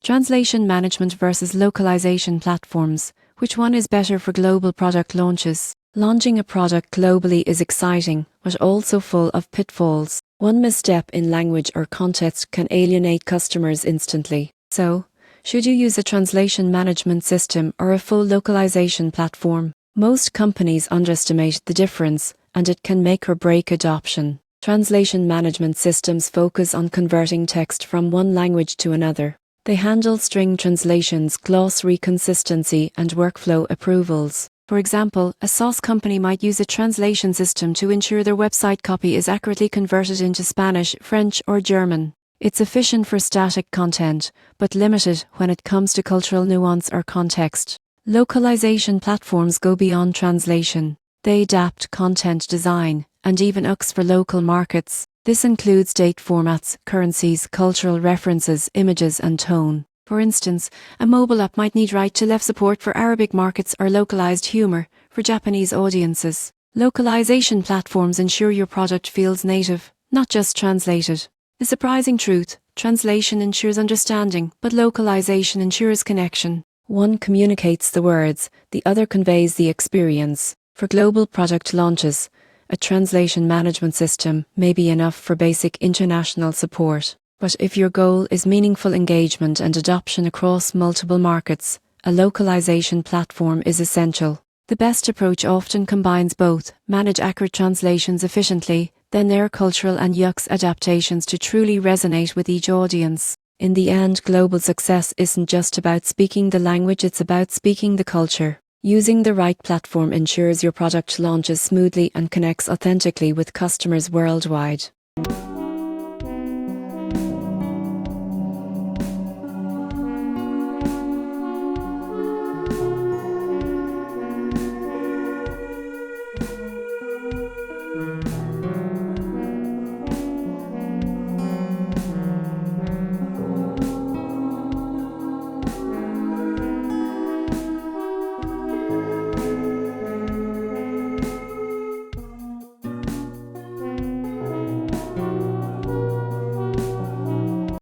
Translation management versus localization platforms. Which one is better for global product launches? Launching a product globally is exciting, but also full of pitfalls. One misstep in language or context can alienate customers instantly. So, should you use a translation management system or a full localization platform? Most companies underestimate the difference, and it can make or break adoption. Translation management systems focus on converting text from one language to another. They handle string translations, glossary consistency, and workflow approvals. For example, a sauce company might use a translation system to ensure their website copy is accurately converted into Spanish, French, or German. It's efficient for static content, but limited when it comes to cultural nuance or context. Localization platforms go beyond translation. They adapt content design, and even UX for local markets. This includes date formats, currencies, cultural references, images, and tone. For instance, a mobile app might need right-to-left support for Arabic markets or localized humor for Japanese audiences. Localization platforms ensure your product feels native, not just translated. The surprising truth: translation ensures understanding, but localization ensures connection. One communicates the words, the other conveys the experience. For global product launches, a translation management system may be enough for basic international support. But if your goal is meaningful engagement and adoption across multiple markets, a localization platform is essential. The best approach often combines both: manage accurate translations efficiently, then layer cultural and UX adaptations to truly resonate with each audience. In the end, global success isn't just about speaking the language, it's about speaking the culture. Using the right platform ensures your product launches smoothly and connects authentically with customers worldwide.